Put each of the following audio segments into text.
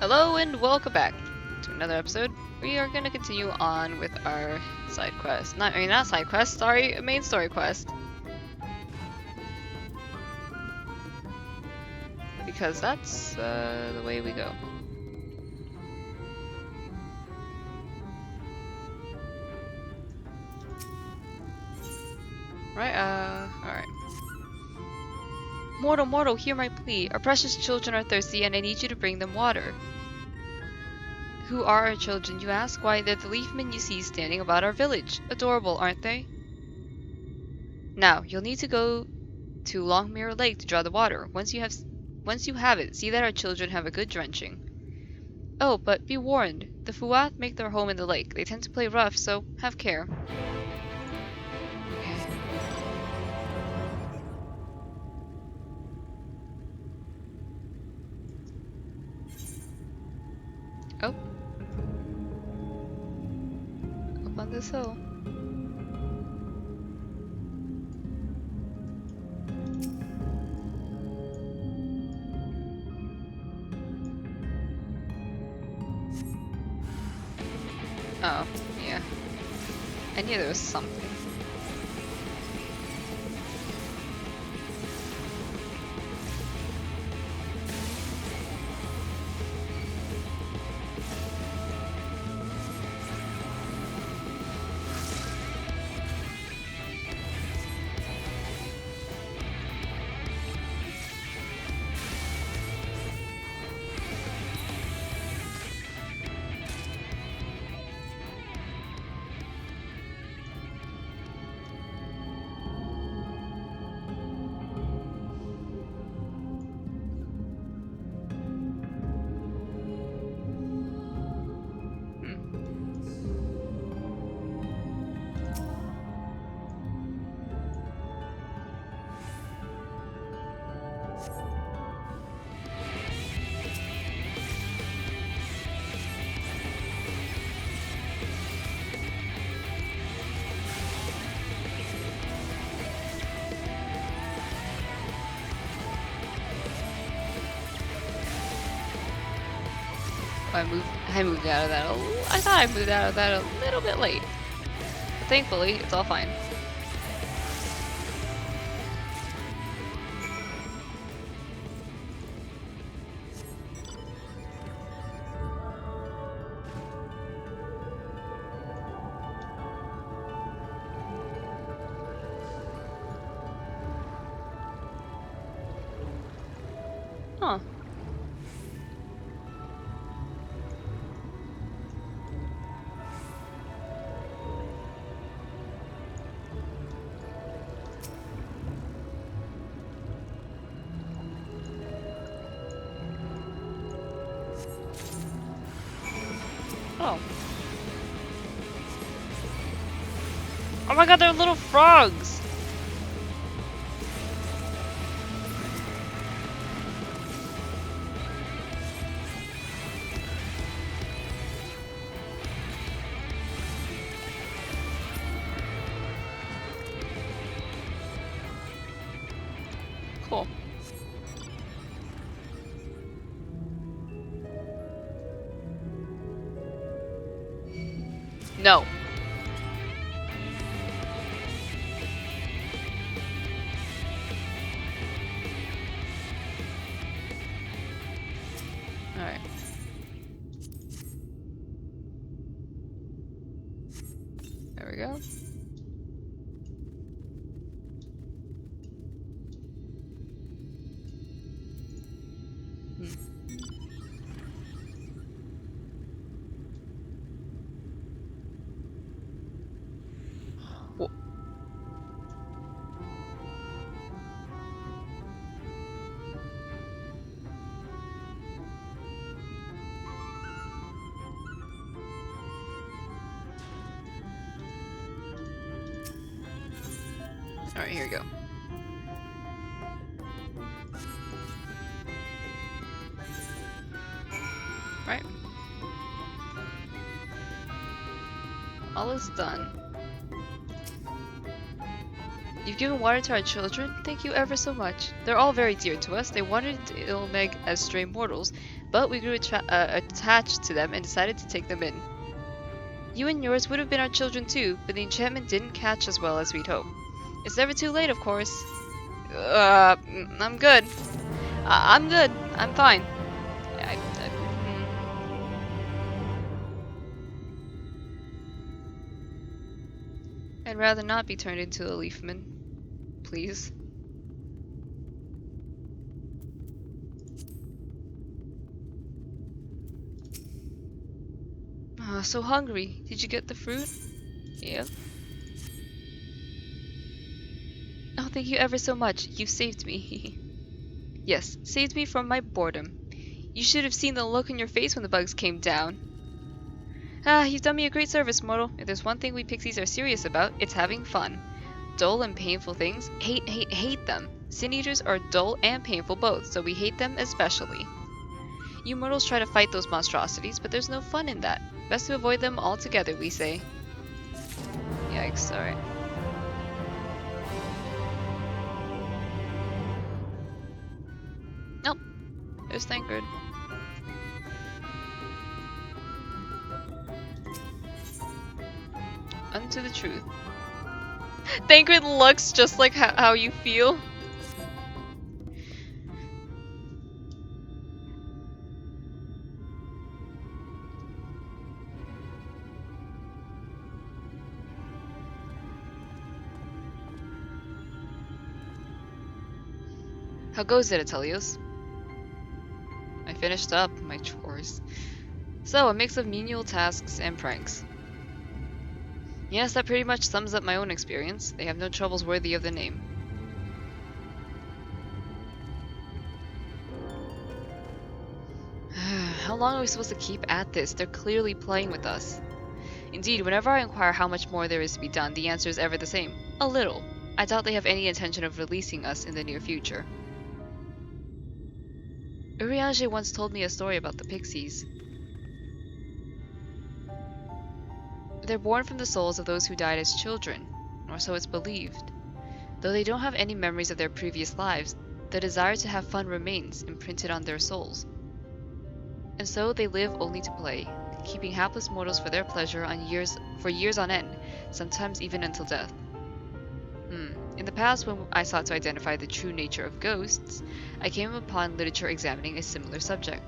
Hello and welcome back to another episode. We are going to continue on with our side quest. Not side quest, sorry, main story quest. Because that's the way we go. Right, alright. Mortal, hear my plea. Our precious children are thirsty and I need you to bring them water. Who are our children, you ask? Why, they're the leafmen you see standing about our village. Adorable, aren't they? Now, you'll need to go to Longmere Lake to draw the water. Once you have it, see that our children have a good drenching. Oh, but be warned, the Fuat make their home in the lake. They tend to play rough, so have care. Okay. Oh. Up on this hill. Oh, yeah. I knew there was something. I moved out of that I thought I moved out of that a little bit late. But thankfully, it's all fine. Huh. Oh. Oh my god, they're little frogs! Cool. No. Alright. There we go. Whoa. Alright, here we go. Right. All is done. You've given water to our children? Thank you ever so much. They're all very dear to us. They wanted to Ilmeg as stray mortals, but we grew attached to them and decided to take them in. You and yours would have been our children too, but the enchantment didn't catch as well as we'd hoped. It's never too late, of course. I'm good. I'm good. I'm fine. I'd rather not be turned into a leafman. Please. So hungry. Did you get the fruit? Yep. Oh, thank you ever so much. You've saved me. Yes, saved me from my boredom. You should have seen the look on your face when the bugs came down. You've done me a great service, mortal. If there's one thing we pixies are serious about, it's having fun. Dull and painful things, hate them. Sin eaters are dull and painful both, so we hate them especially. You mortals try to fight those monstrosities, but there's no fun in that. Best to avoid them altogether, we say. Yikes, alright. Nope. There's Thancred. Unto the truth. Thancred looks just like how you feel. How goes it, Atelios? I finished up my chores. So, a mix of menial tasks and pranks. Yes, that pretty much sums up my own experience. They have no troubles worthy of the name. How long are we supposed to keep at this? They're clearly playing with us. Indeed, whenever I inquire how much more there is to be done, the answer is ever the same. A little. I doubt they have any intention of releasing us in the near future. Urianger once told me a story about the pixies. They're born from the souls of those who died as children, or so it's believed. Though they don't have any memories of their previous lives, the desire to have fun remains imprinted on their souls. And so they live only to play, keeping hapless mortals for their pleasure for years on end, sometimes even until death. In the past, when I sought to identify the true nature of ghosts, I came upon literature examining a similar subject.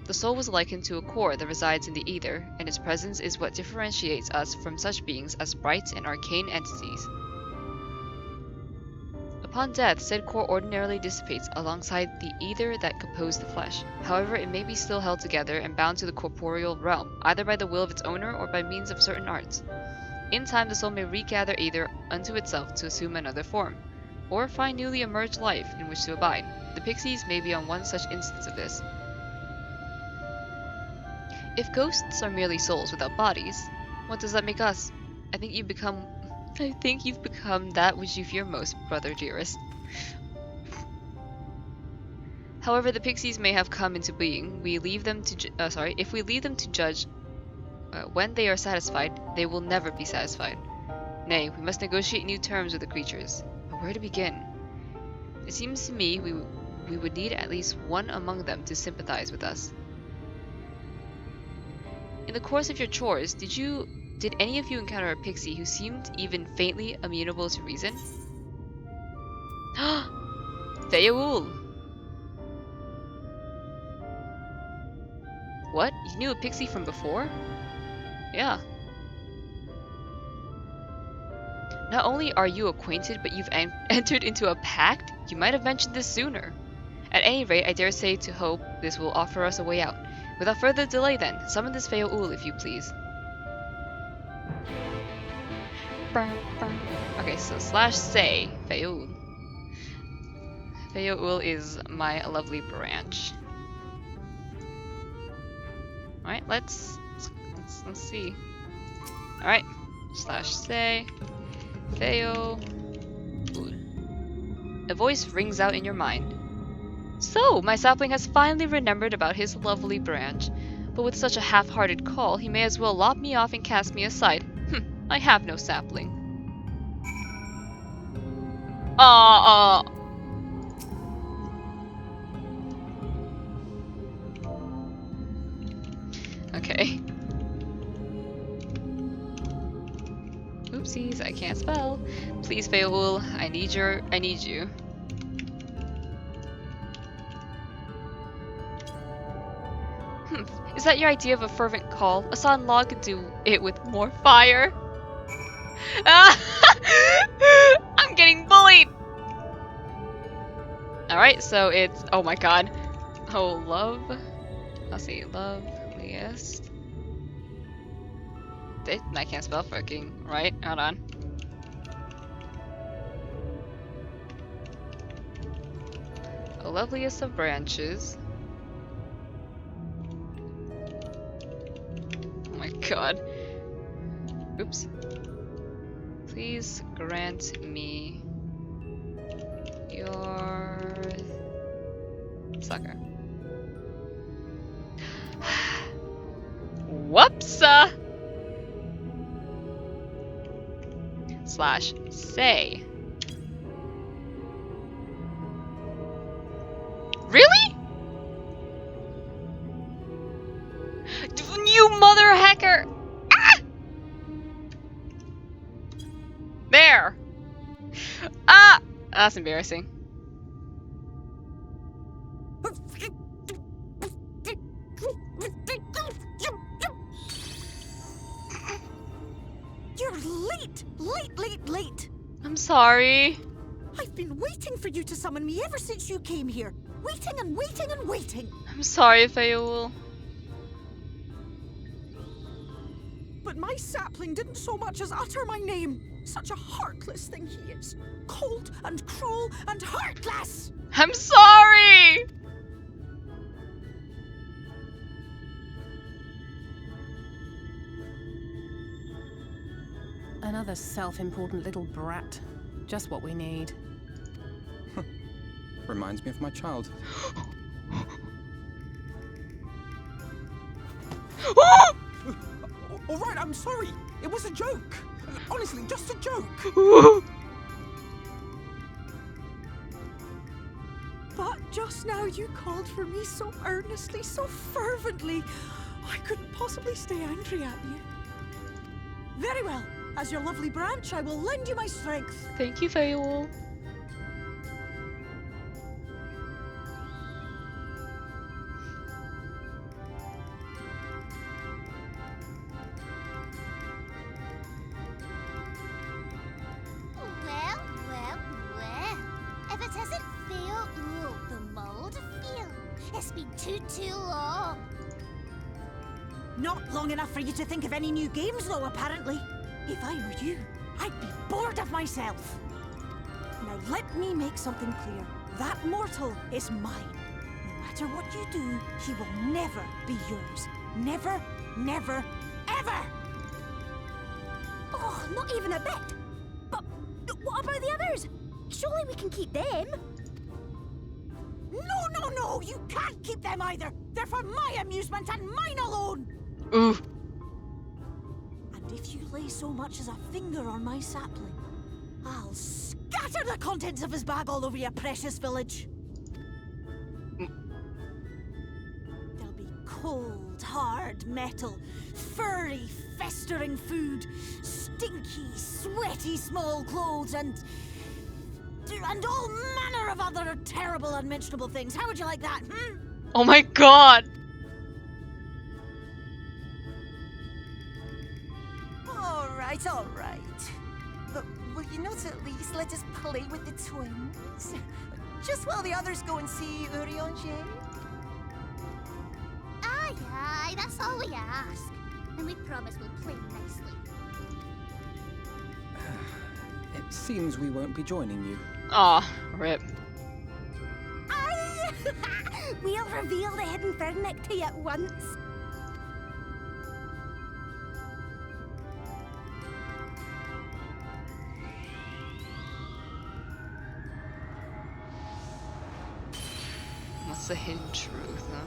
The soul was likened to a core that resides in the ether, and its presence is what differentiates us from such beings as bright and arcane entities. Upon death, said core ordinarily dissipates alongside the ether that composed the flesh. However, it may be still held together and bound to the corporeal realm, either by the will of its owner or by means of certain arts. In time, the soul may regather either unto itself to assume another form, or find newly emerged life in which to abide. The pixies may be on one such instance of this. If ghosts are merely souls without bodies, what does that make us? I think you've become that which you fear most, brother dearest. However, the pixies may have come into being. If we leave them to judge when they are satisfied, they will never be satisfied. Nay, we must negotiate new terms with the creatures. But where to begin? It seems to me we would need at least one among them to sympathize with us. In the course of your chores, did any of you encounter a pixie who seemed even faintly amenable to reason? Feyaul! What? You knew a pixie from before? Yeah. Not only are you acquainted, but you've entered into a pact? You might have mentioned this sooner. At any rate, I dare say to hope this will offer us a way out. Without further delay then, summon this Feyaul if you please. Okay, so /say Feyaul. Feyaul is my lovely branch. Alright, let's see. Alright, /say Feyaul. A voice rings out in your mind. So, my sapling has finally remembered about his lovely branch. But with such a half-hearted call, he may as well lop me off and cast me aside. I have no sapling. Oh, okay. Oopsies, I can't spell. Please, Beowulf, I need you. Is that your idea of a fervent call? A sodden log could do it with more fire. Ah! I'm getting bullied! Alright, so it's... Oh my god. Oh, love. I'll see. Loveliest. I can't spell fucking, right? Hold on. Oh, loveliest of branches. Oh my god. Oops. Please grant me your sucker. Whoops! Slash say. Really? You mother hacker! Ah! There! Ah! That's embarrassing. You're late! Late! I'm sorry. I've been waiting for you to summon me ever since you came here. Waiting and waiting and waiting. I'm sorry, Beowulf. But my sapling didn't so much as utter my name. Such a heartless thing he is. Cold and cruel and heartless! I'm sorry! Another self-important little brat. Just what we need. Reminds me of my child. All right, I'm sorry. It was a joke. Honestly, just a joke. But just now you called for me so earnestly, so fervently. I couldn't possibly stay angry at you. Very well. As your lovely branch, I will lend you my strength. Thank you, Beowulf. Well. If it isn't Beowulf, the mold feel. It's been too long. Not long enough for you to think of any new games, though, apparently. If I were you, I'd be bored of myself. Now let me make something clear. That mortal is mine. No matter what you do, he will never be yours. Never, ever! Oh, not even a bit. But what about the others? Surely we can keep them. No, you can't keep them either. They're for my amusement and mine alone. Ooh. And if you lay so much as a finger on my sapling, I'll scatter the contents of his bag all over your precious village. There'll be cold, hard metal, furry, festering food, stinky, sweaty small clothes, and all manner of other terrible, unmentionable things. How would you like that, Oh my god! All right. But will you not at least let us play with the twins? Just while the others go and see Urianger? Aye, that's all we ask. And we promise we'll play nicely. It seems we won't be joining you. Aw, rip. Aye! We'll reveal the hidden vernick to you at once. What's the hidden truth, huh?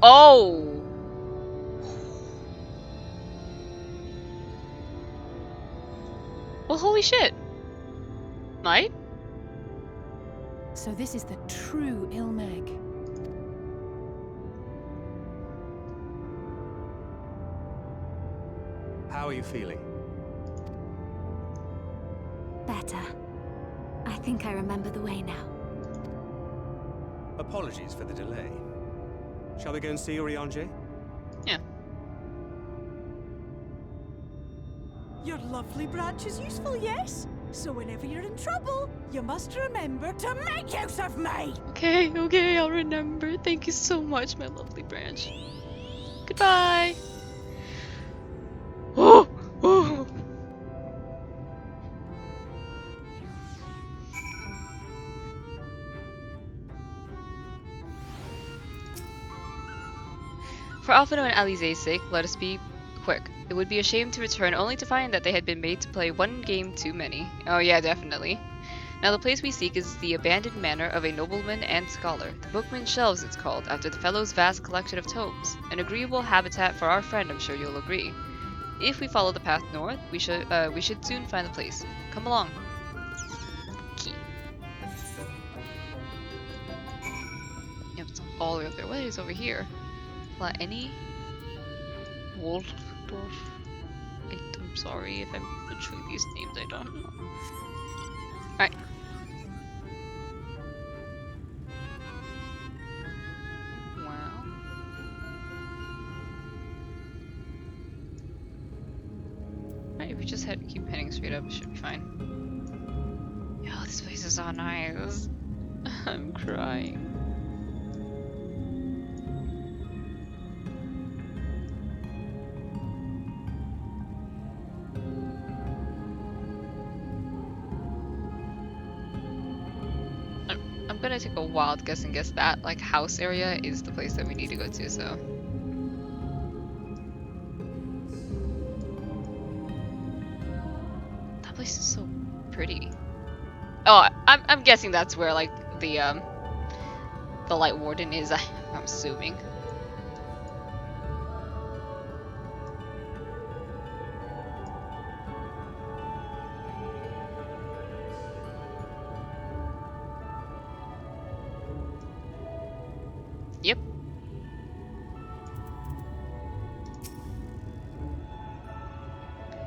Oh! Well, holy shit. Might? So this is the true Ilmeg. How are you feeling? Better. I think I remember the way now. Apologies for the delay. Shall we go and see Urianger? Yeah. Your lovely branch is useful, yes? So whenever you're in trouble, you must remember to make use of me! Okay, okay, I'll remember. Thank you so much, my lovely branch. Goodbye. Oh, oh. For Alphino and Alize's sake, let us be quick. It would be a shame to return only to find that they had been made to play one game too many. Oh yeah, definitely. Now the place we seek is the abandoned manor of a nobleman and scholar. The Bookman's Shelves it's called, after the fellow's vast collection of tomes. An agreeable habitat for our friend, I'm sure you'll agree. If we follow the path north, we should soon find the place. Come along. Key. Yep, it's all the way up there. What is over here? Any Waldorf? I'm sorry if I'm butchering these names, I don't know. Alright. Wow. Alright, if we just keep heading straight up, it should be fine. Yo, this place is so nice. I'm crying. I'm gonna take a wild guess and guess that like house area is the place that we need to go to, so. That place is so pretty. Oh, I'm guessing that's where like the light warden is, I'm assuming. Yep.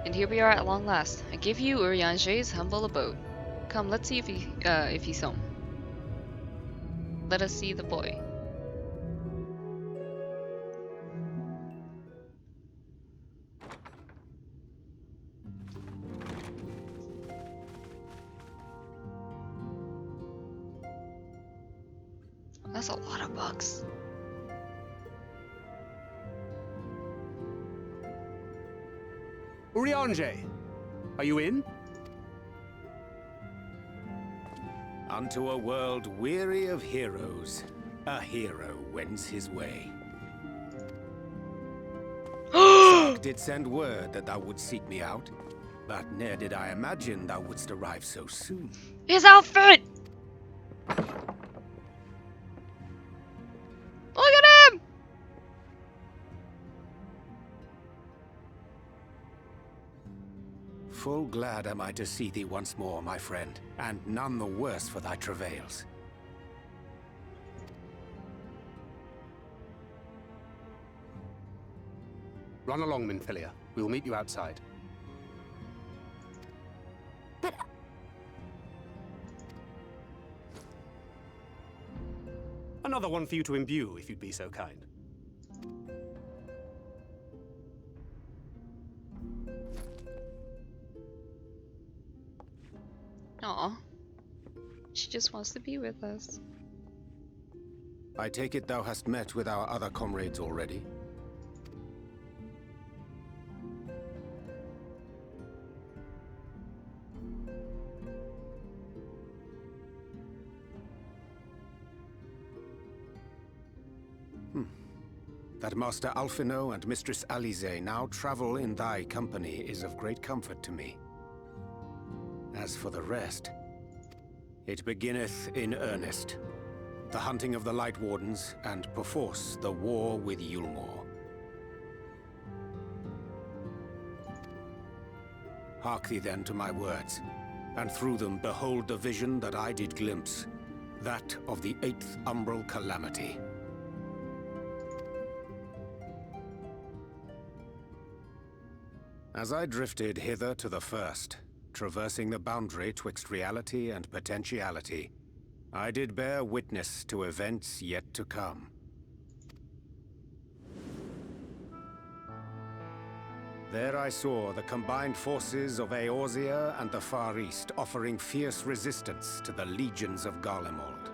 And here we are at long last. I give you Urianger's humble abode. Come, let's see if he's home. Let us see the boy. That's a lot of bucks. Urianger, are you in? Unto a world weary of heroes, a hero wends his way. Sark did send word that thou wouldst seek me out, but ne'er did I imagine thou wouldst arrive so soon. His outfit! Look at him! Full glad am I to see thee once more, my friend, and none the worse for thy travails. Run along, Minfilia. We will meet you outside. But Another one for you to imbue, if you'd be so kind. Aw. She just wants to be with us. I take it thou hast met with our other comrades already? That Master Alphino and Mistress Alize now travel in thy company is of great comfort to me. As for the rest, it beginneth in earnest. The hunting of the Light Wardens, and perforce the war with Yulmore. Hark thee then to my words, and through them behold the vision that I did glimpse, that of the 8th umbral calamity. As I drifted hither to the first, traversing the boundary twixt reality and potentiality, I did bear witness to events yet to come. There I saw the combined forces of Eorzea and the Far East offering fierce resistance to the legions of Garlemald.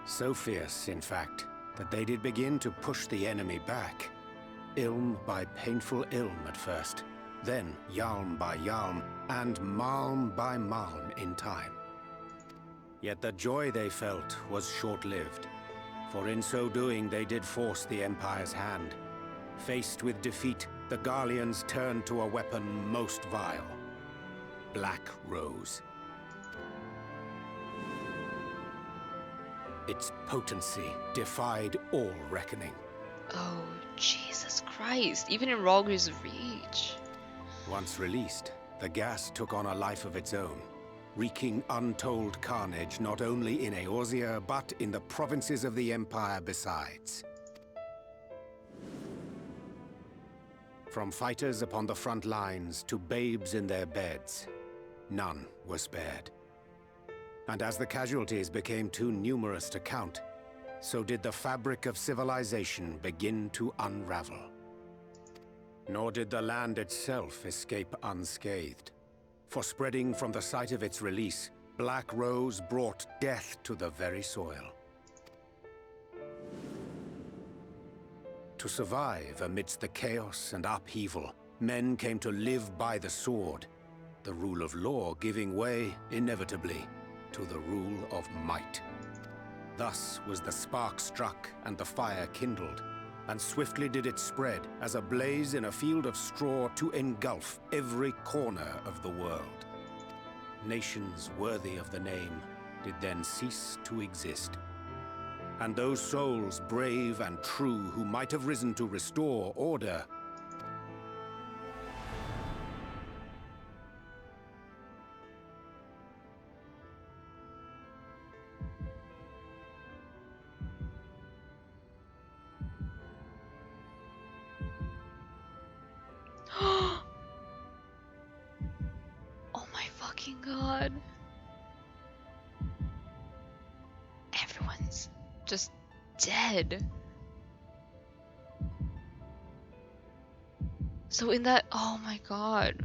So fierce, in fact, that they did begin to push the enemy back. Ilm by painful ilm at first, then yalm by yalm, and malm by malm in time. Yet the joy they felt was short-lived, for in so doing they did force the Empire's hand. Faced with defeat, the Garleans turned to a weapon most vile: Black Rose. Its potency defied all reckoning. Oh, Jesus Christ. Even in Rogger's reach. Once released, the gas took on a life of its own, wreaking untold carnage not only in Eorzea, but in the provinces of the Empire besides. From fighters upon the front lines to babes in their beds, none were spared. And as the casualties became too numerous to count, so did the fabric of civilization begin to unravel. Nor did the land itself escape unscathed, for spreading from the site of its release, Black Rose brought death to the very soil. To survive amidst the chaos and upheaval, men came to live by the sword, the rule of law giving way, inevitably, to the rule of might. Thus was the spark struck and the fire kindled, and swiftly did it spread as a blaze in a field of straw to engulf every corner of the world. Nations worthy of the name did then cease to exist. And those souls brave and true who might have risen to restore order Oh my fucking god. Everyone's just dead. So in that, oh my god.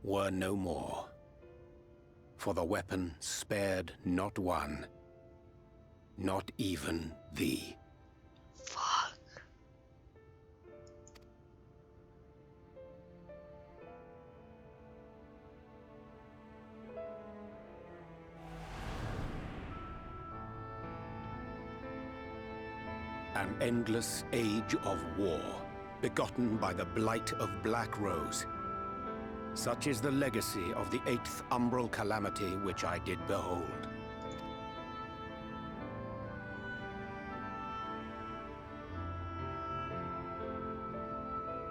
were no more. For the weapon spared not one, not even thee. Fuck. An endless age of war, begotten by the blight of Black Rose. Such is the legacy of the 8th umbral calamity which I did behold.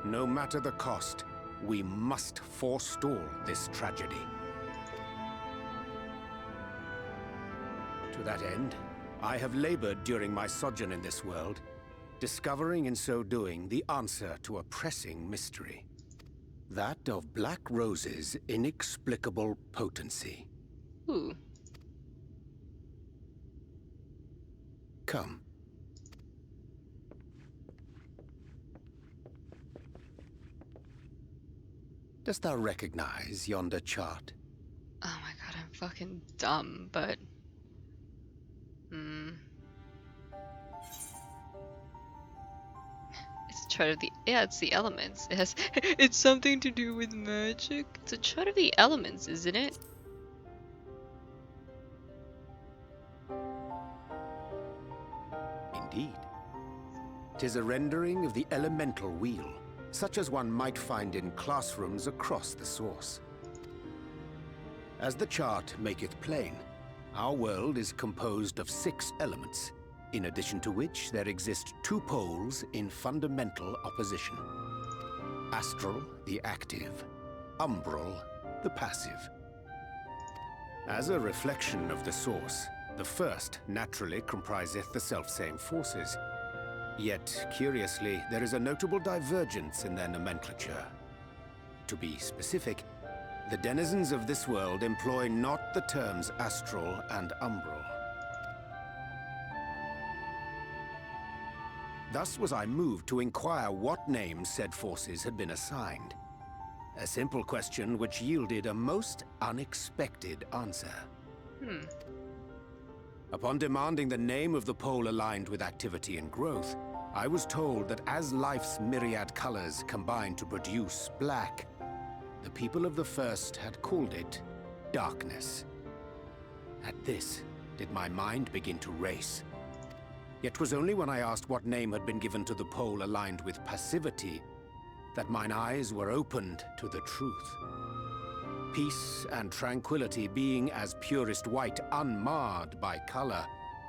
No matter the cost, we must forestall this tragedy. To that end, I have labored during my sojourn in this world, discovering in so doing the answer to a pressing mystery. That of Black Rose's inexplicable potency. Ooh. Come. Dost thou recognize yonder chart? Oh my god, I'm fucking dumb, but... It's a chart of the... Yeah, it's the elements. It has... It's something to do with magic. It's a chart of the elements, isn't it? Indeed. 'Tis a rendering of the elemental wheel, such as one might find in classrooms across the source. As the chart maketh plain, our world is composed of 6 elements, in addition to which there exist 2 poles in fundamental opposition. Astral, the active; umbral, the passive. As a reflection of the source, the first naturally compriseth the selfsame forces. Yet, curiously, there is a notable divergence in their nomenclature. To be specific, the denizens of this world employ not the terms astral and umbral. Thus was I moved to inquire what names said forces had been assigned. A simple question which yielded a most unexpected answer. Upon demanding the name of the pole aligned with activity and growth, I was told that as life's myriad colors combine to produce black, the people of the first had called it darkness. At this, did my mind begin to race. Yet 'twas only when I asked what name had been given to the pole aligned with passivity that mine eyes were opened to the truth. Peace and tranquility being as purest white, unmarred by color,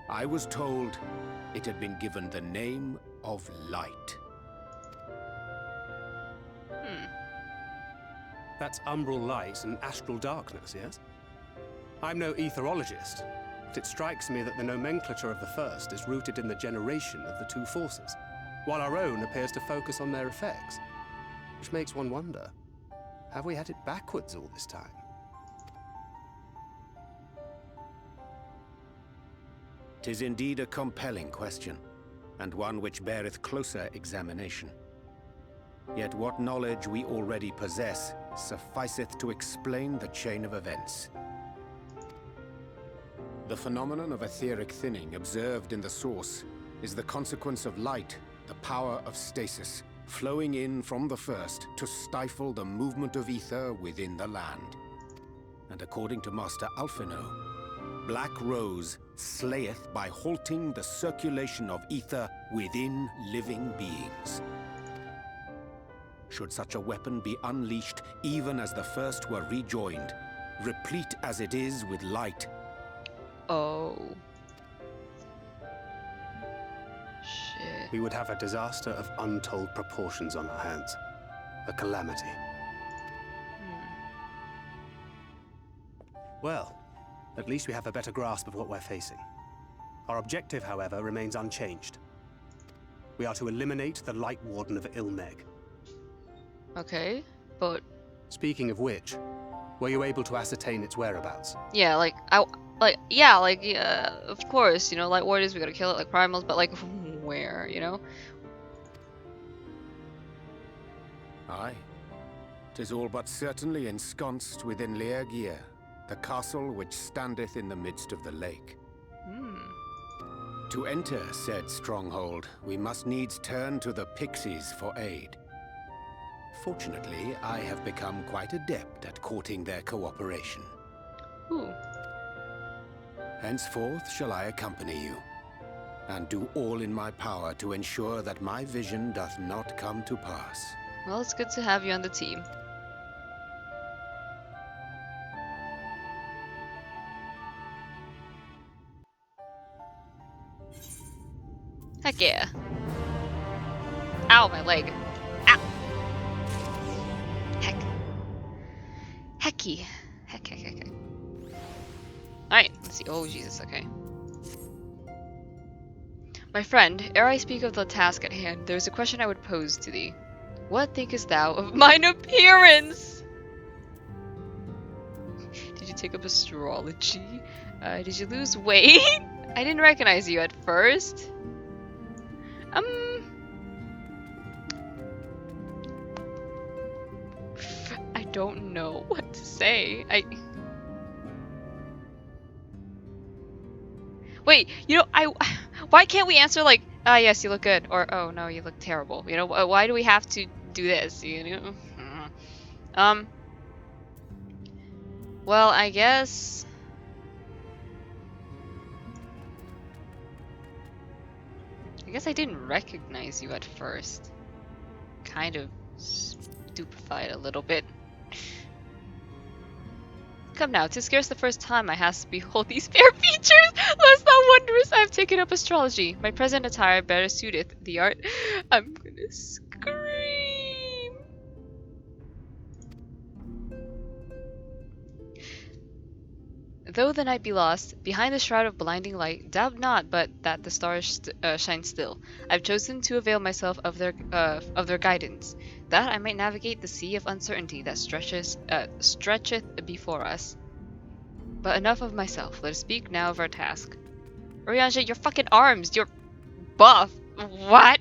I was told it had been given the name of light. That's umbral light and astral darkness, yes? I'm no etherologist, but it strikes me that the nomenclature of the first is rooted in the generation of the 2 forces, while our own appears to focus on their effects. Which makes one wonder, have we had it backwards all this time? 'Tis indeed a compelling question, and one which beareth closer examination. Yet what knowledge we already possess sufficeth to explain the chain of events. The phenomenon of etheric thinning observed in the source is the consequence of light, the power of stasis, flowing in from the first to stifle the movement of ether within the land. And according to Master Alphino, Black Rose slayeth by halting the circulation of ether within living beings. Should such a weapon be unleashed even as the first were rejoined, replete as it is with light. Oh. Shit. We would have a disaster of untold proportions on our hands. A calamity. Well, at least we have a better grasp of what we're facing. Our objective, however, remains unchanged. We are to eliminate the Light Warden of Ilmeg. Okay, but Speaking of which, were you able to ascertain its whereabouts? yeah, of course, you know, light warders, we gotta kill it like primals, but like, where, you know? Aye. 'Tis all but certainly ensconced within Urianger, the castle which standeth in the midst of the lake. To enter said stronghold, we must needs turn to the pixies for aid. Fortunately, I have become quite adept at courting their cooperation. Ooh. Henceforth shall I accompany you, and do all in my power to ensure that my vision doth not come to pass. Well, it's good to have you on the team. Heck yeah. Ow, my leg. Ow. Heck. Hecky. Heck, heck, heck, heck. Alright, let's see. Oh, Jesus, okay. My friend, ere I speak of the task at hand, there is a question I would pose to thee. What thinkest thou of mine appearance? Did you take up astrology? Did you lose weight? I didn't recognize you at first. I don't know what to say. Wait, you know, why can't we answer like, ah, yes, you look good, or oh no, you look terrible? You know, why do we have to do this? You know, well, I guess. guess I didn't recognize you at first. Kind of stupefied a little bit. Come now, 'tis scarce the first time I has to behold these fair features. Lest thou wondrous, I have taken up astrology. My present attire better suiteth the art. I'm gonna scream. Though the night be lost, behind the shroud of blinding light, doubt not but that the stars shine still. I've chosen to avail myself of their guidance, that I might navigate the sea of uncertainty that stretcheth before us. But enough of myself. Let us speak now of our task. Urianger, your fucking arms! You're buff! What?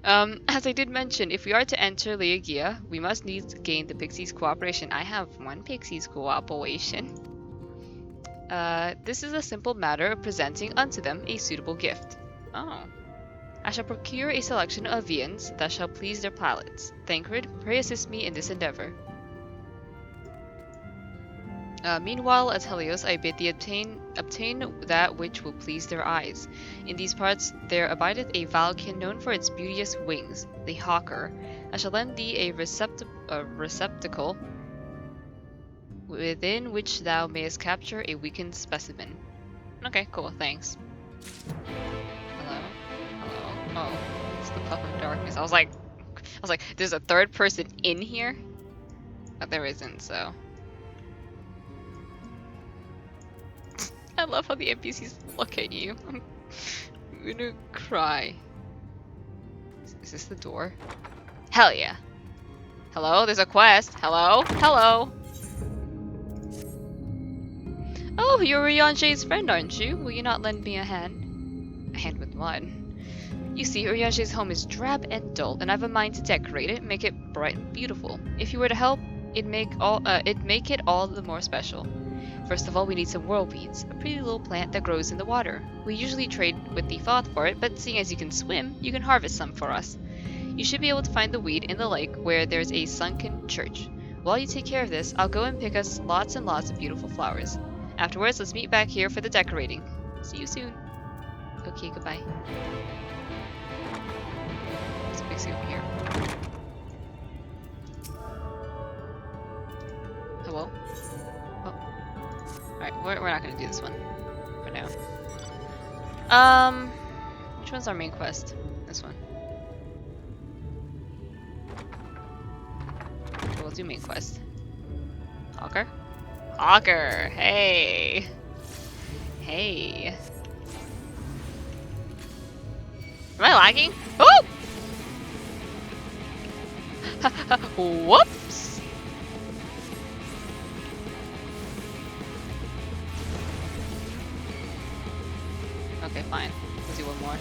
As I did mention, if we are to enter Leagia, we must needs gain the Pixies' cooperation. I have one Pixies' cooperation. This is a simple matter of presenting unto them a suitable gift. Oh. I shall procure a selection of viands that shall please their palates. Thancred, pray assist me in this endeavor. Meanwhile, at Helios, I bid thee obtain that which will please their eyes. In these parts there abideth a Valkyr known for its beauteous wings, the hawker. I shall lend thee a receptacle within which thou mayest capture a weakened specimen. Okay, cool, thanks. Hello? Hello? Oh, it's the puff of darkness. I was like, there's a third person in here? But there isn't, so. I love how the NPCs look at you. I'm gonna cry. Is this the door? Hell yeah. Hello? There's a quest. Hello? Hello? Oh, you're Urianger's friend, aren't you? Will you not lend me a hand? A hand with what? You see, Urianger's home is drab and dull, and I've a mind to decorate it, make it bright and beautiful. If you were to help, it'd make it all the more special. First of all, we need some whirlweeds, a pretty little plant that grows in the water. We usually trade with the Thoth for it, but seeing as you can swim, you can harvest some for us. You should be able to find the weed in the lake where there's a sunken church. While you take care of this, I'll go and pick us lots and lots of beautiful flowers. Afterwards, let's meet back here for the decorating. See you soon. Okay, goodbye. There's a pixie over here. Hello? Oh. Alright, we're not gonna do this one for now. Which one's our main quest? This one. We'll do main quest. Hawker? Hawker! Hey! Hey! Am I lagging? Oh! Whoops! Okay, fine. Let's do one more.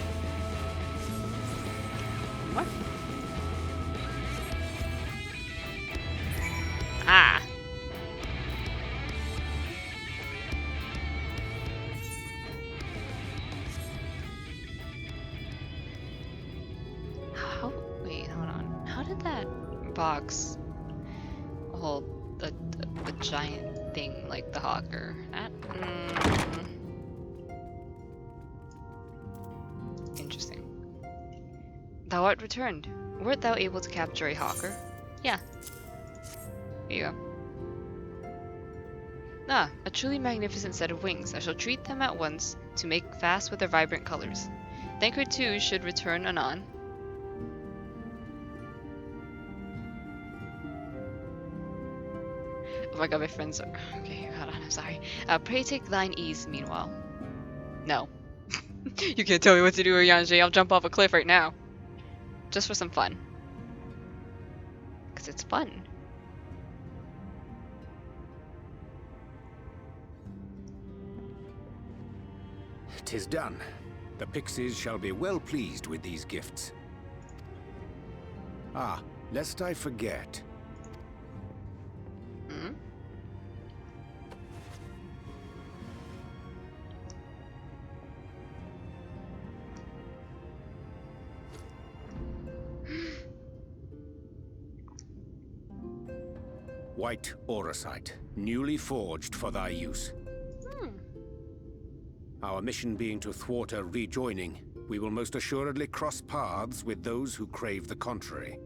One more? Ah! How? Wait, hold on. How did that box hold a giant thing like the hawker? That? Interesting. Thou art returned. Wert thou able to capture a hawker? Yeah. Here you go. Ah, a truly magnificent set of wings. I shall treat them at once to make fast with their vibrant colors. Thancred too should return anon. Oh my god, my friends are... Okay, hold on, I'm sorry. Pray take thine ease meanwhile. No. You can't tell me what to do, Urianger. I'll jump off a cliff right now. Just for some fun. Because it's fun. "'Tis done. The Pixies shall be well pleased with these gifts. Ah, lest I forget. Hmm? White auracite, newly forged for thy use. Our mission being to thwart a rejoining, we will most assuredly cross paths with those who crave the contrary.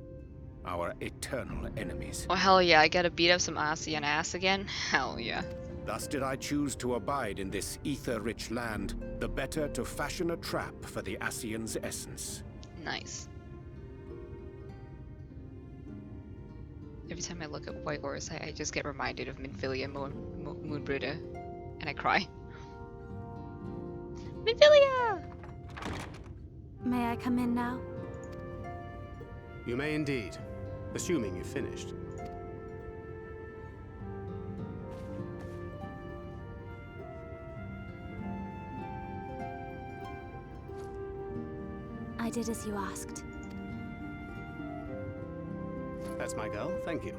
Our eternal enemies. Oh, hell yeah, I gotta beat up some Asian ass again? Hell yeah. Thus did I choose to abide in this ether-rich land, the better to fashion a trap for the Asian's essence. Nice. Every time I look at White Horse, I just get reminded of Minfilia Moonbrooder, and I cry. Minfilia! May I come in now? You may indeed, assuming you've finished. I did as you asked. That's my girl, thank you.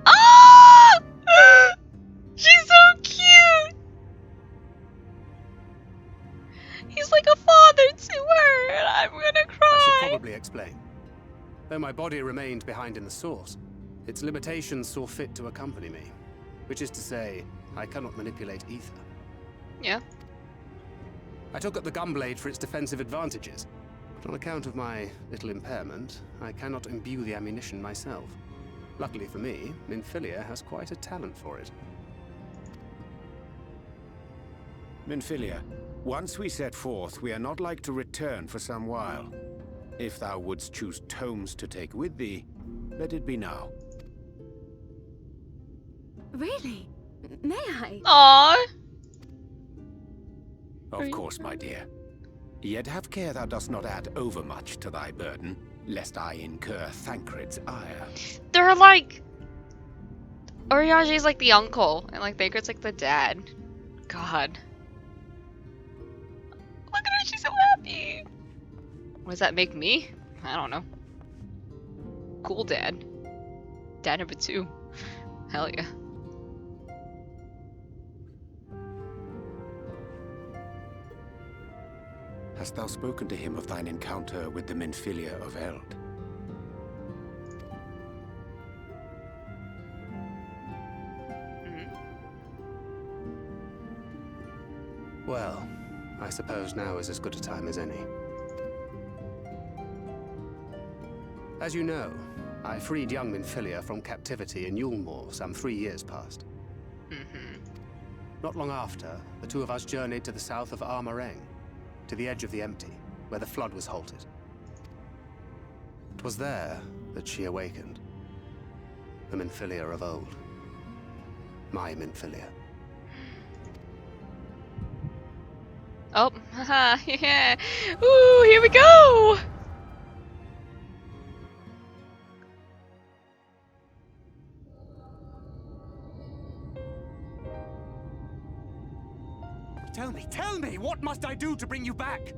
Ah! She's so cute! He's like a father to her, and I'm gonna I cry! should probably explain. Though my body remained behind in the source, its limitations saw fit to accompany me. Which is to say, I cannot manipulate ether. Yeah. I took up the gunblade for its defensive advantages, but on account of my little impairment, I cannot imbue the ammunition myself. Luckily for me, Minfilia has quite a talent for it. Minfilia, once we set forth, we are not like to return for some while. If thou wouldst choose tomes to take with thee, let it be now. Really? May I? Aww. Of course, my dear. Yet have care thou dost not add overmuch to thy burden, lest I incur Thancred's ire. They're like... Urianger's like the uncle, and like Thancred's like the dad. God. Look at her, she's so happy! What does that make me? I don't know. Cool dad. Dad number 2. Hell yeah. Hast thou spoken to him of thine encounter with the Minfilia of Eld? Well, I suppose now is as good a time as any. As you know, I freed young Minfilia from captivity in Yulmore some 3 years past. Not long after, the two of us journeyed to the south of Armareng, to the edge of the Empty, where the flood was halted. It was there that she awakened. The Minfilia of old. My Minfilia. Oh, haha, yeah. Ooh, here we go! Tell me, what must I do to bring you back?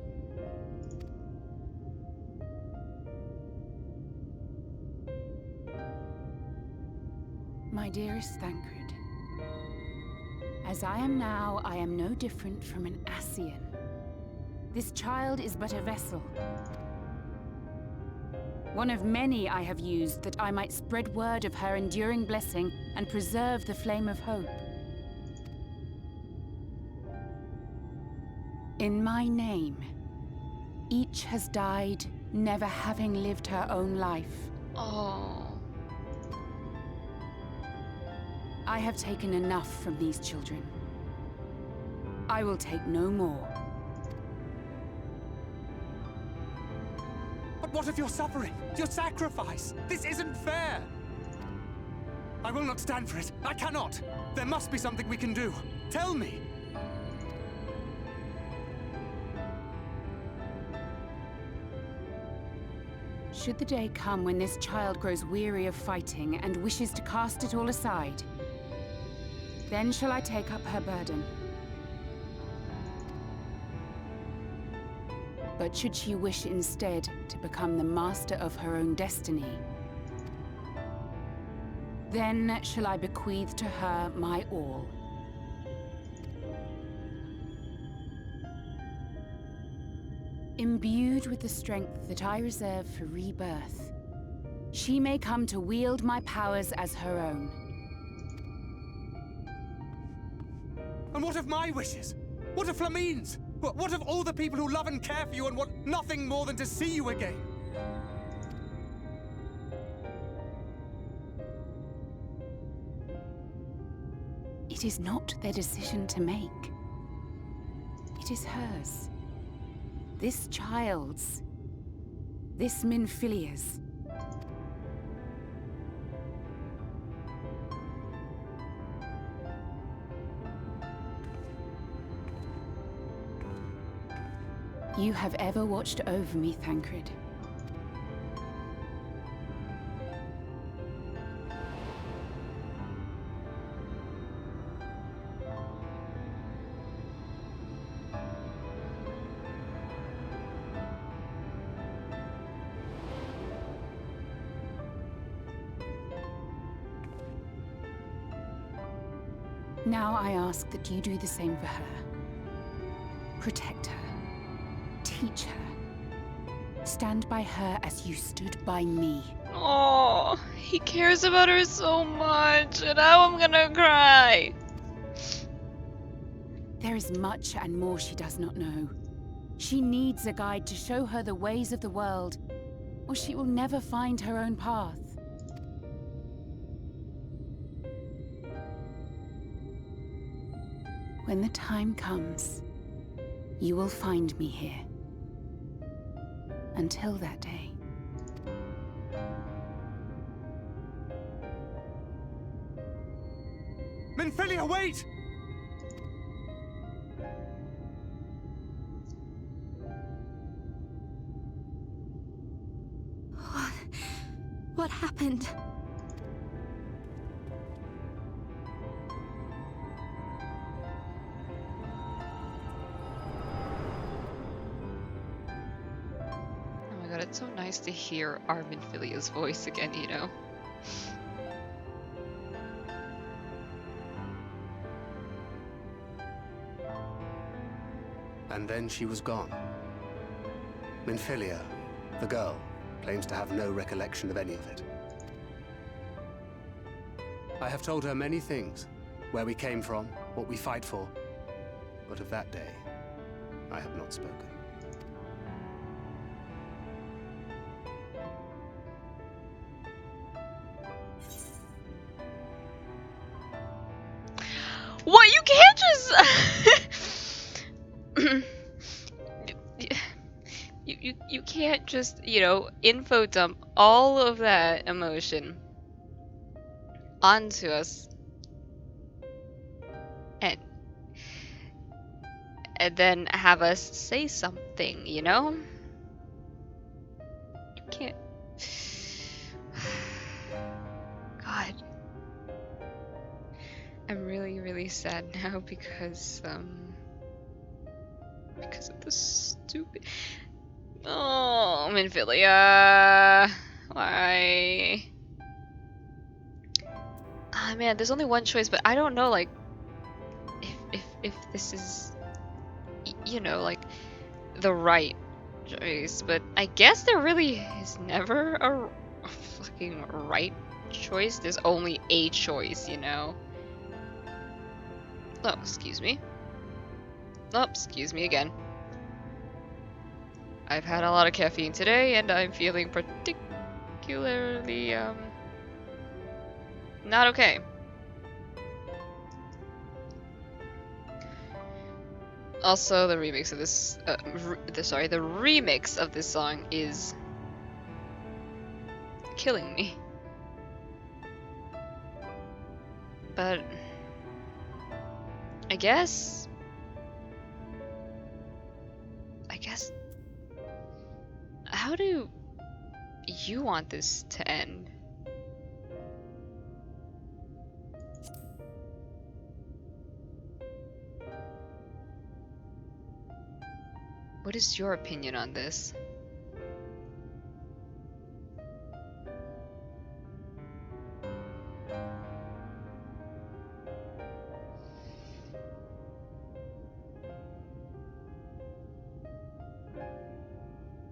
My dearest Thancred, as I am now, I am no different from an Asian. This child is but a vessel. One of many I have used that I might spread word of her enduring blessing and preserve the flame of hope. In my name, each has died, never having lived her own life. Oh. I have taken enough from these children. I will take no more. But what of your suffering? Your sacrifice? This isn't fair! I will not stand for it. I cannot! There must be something we can do. Tell me! Should the day come when this child grows weary of fighting and wishes to cast it all aside, then shall I take up her burden. But should she wish instead to become the master of her own destiny, then shall I bequeath to her my all. Imbued with the strength that I reserve for rebirth, she may come to wield my powers as her own. And what of my wishes? What of Flamines? What of all the people who love and care for you and want nothing more than to see you again? It is not their decision to make. It is hers. This child's. This Minfilia's. You have ever watched over me, Thancred. Now I ask that you do the same for her. Protect her. Teach her. Stand by her as you stood by me. Oh, he cares about her so much, and now I'm gonna cry. There is much and more she does not know. She needs a guide to show her the ways of the world, or she will never find her own path. When the time comes, you will find me here. Until that day. Minfilia, wait! What happened? Oh my god, it's so nice to hear Armin Filia's voice again, you know? And then she was gone. Minfilia, the girl, claims to have no recollection of any of it. I have told her many things, where we came from, what we fight for, but of that day, I have not spoken. What? You can't just... you can't just, you know, info dump all of that emotion onto us and then have us say something, you know? You can't... God. I'm really, really sad now because of the stupid... Oh, Minfilia. Why? Ah, man, there's only one choice, but I don't know, like, if this is, you know, like, the right choice. But I guess there really is never a fucking right choice. There's only a choice, you know? Oh, excuse me. Oh, excuse me again. I've had a lot of caffeine today, and I'm feeling particularly, not okay. Also, the remix of this, the remix of this song is killing me. But I guess, how do you want this to end? What is your opinion on this?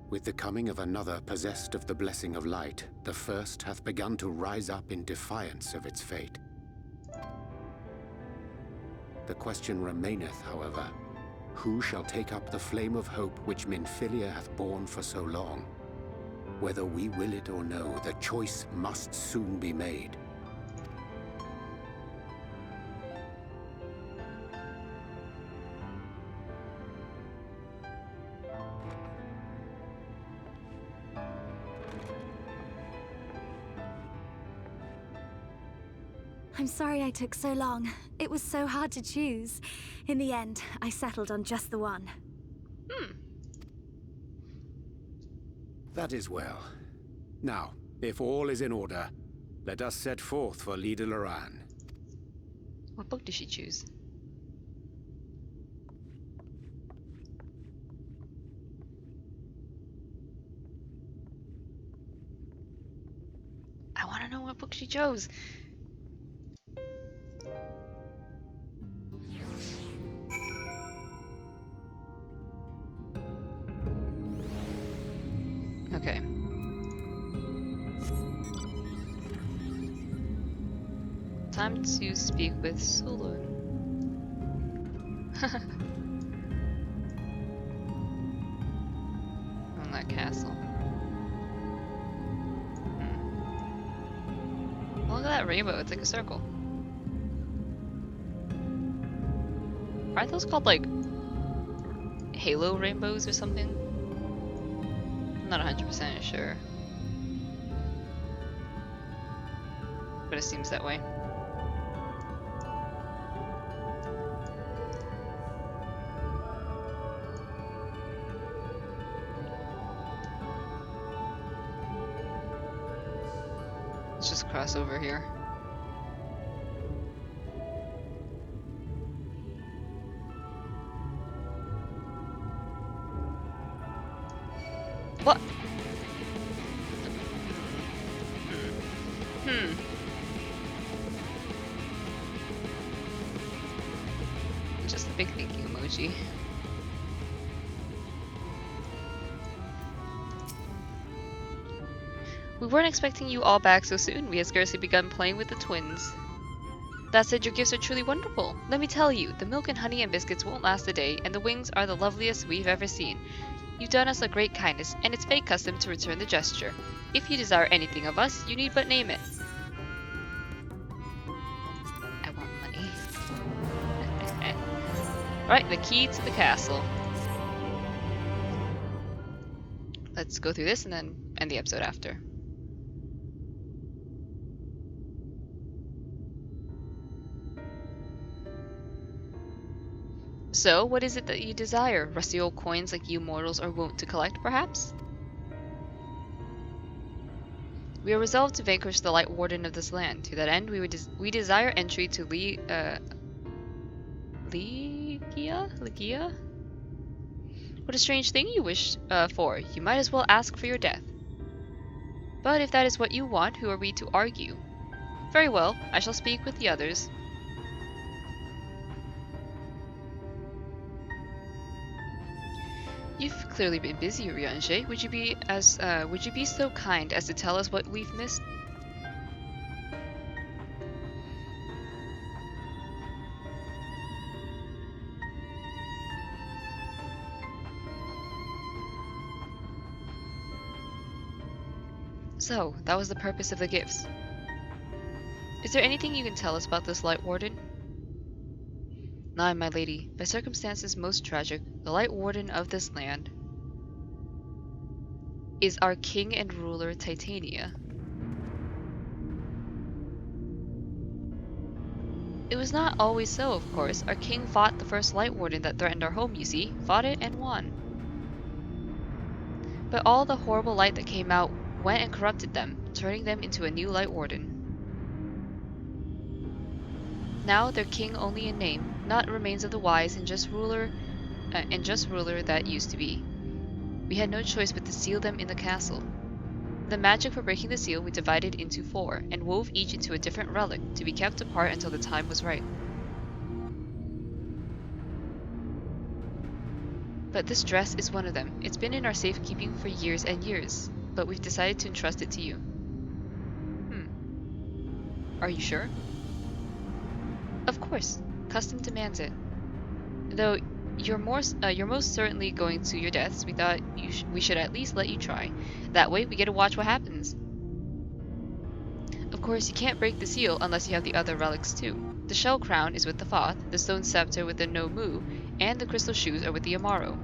With the coming of another possessed of the blessing of light, the first hath begun to rise up in defiance of its fate. The question remaineth, however, Who shall take up the flame of hope which Minfilia hath borne for so long? Whether we will it or no, the choice must soon be made. I'm sorry I took so long. It was so hard to choose. In the end, I settled on just the one. That is well. Now, if all is in order, let us set forth for Lida Loran. What book did she choose? I want to know what book she chose. Okay. Time to speak with Sulu. On that castle. Look at that rainbow, it's like a circle. Aren't those called like halo rainbows or something? I'm not 100% sure. But it seems that way. Let's just cross over here. What? Just a big thinking emoji. We weren't expecting you all back so soon. We had scarcely begun playing with the twins. That said, your gifts are truly wonderful. Let me tell you, the milk and honey and biscuits won't last a day, and the wings are the loveliest we've ever seen. You've done us a great kindness, and it's fate custom to return the gesture. If you desire anything of us, you need but name it. I want money. Alright, the key to the castle. Let's go through this and then end the episode after. So, what is it that you desire? Rusty old coins like you mortals are wont to collect, perhaps? We are resolved to vanquish the Light Warden of this land. To that end, we desire entry to Ligia? What a strange thing you wish for. You might as well ask for your death. But if that is what you want, who are we to argue? Very well, I shall speak with the others. You've clearly been busy, Urianger. Would you be so kind as to tell us what we've missed? So, that was the purpose of the gifts. Is there anything you can tell us about this Light Warden? Nay, my lady, by circumstances most tragic, the Light Warden of this land is our king and ruler, Titania. It was not always so, of course. Our king fought the first Light Warden that threatened our home, you see. Fought it and won. But all the horrible light that came out went and corrupted them, turning them into a new Light Warden. Now they're king only in name, not remains of the wise and just ruler that used to be. We had no choice but to seal them in the castle. The magic for breaking the seal we divided into 4, and wove each into a different relic, to be kept apart until the time was right. But this dress is one of them. It's been in our safekeeping for years and years, but we've decided to entrust it to you. Are you sure? Of course. Custom demands it. Though, You're most certainly going to your deaths. We thought we should at least let you try. That way, we get to watch what happens. Of course, you can't break the seal unless you have the other relics too. The shell crown is with the Thoth, the stone scepter with the No Mu, and the crystal shoes are with the Amaro.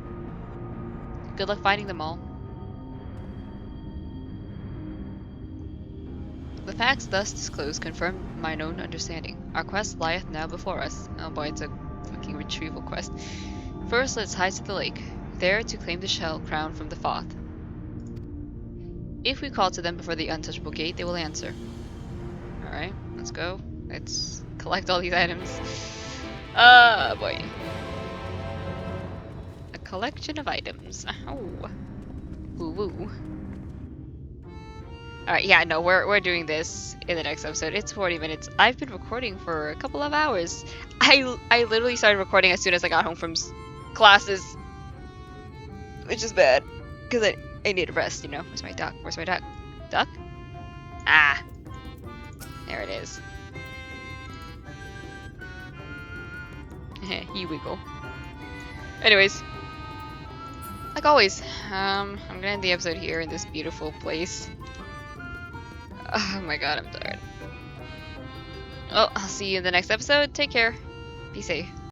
Good luck finding them all. The facts thus disclosed confirm mine own understanding. Our quest lieth now before us. Oh boy, it's a fucking retrieval quest. First, let's hide to the lake, there to claim the shell crown from the Thoth. If we call to them before the untouchable gate, they will answer. Alright, let's go. Let's collect all these items. Boy. A collection of items. Oh. Woo woo. Alright, yeah, no, we're doing this in the next episode. It's 40 minutes. I've been recording for a couple of hours. I literally started recording as soon as I got home from classes. Which is bad. Because I need a rest, you know? Where's my duck? Where's my duck? Duck? Ah. There it is. You wiggle. Anyways. Like always, I'm gonna end the episode here in this beautiful place. Oh my god, I'm tired. Well, I'll see you in the next episode. Take care. Be safe.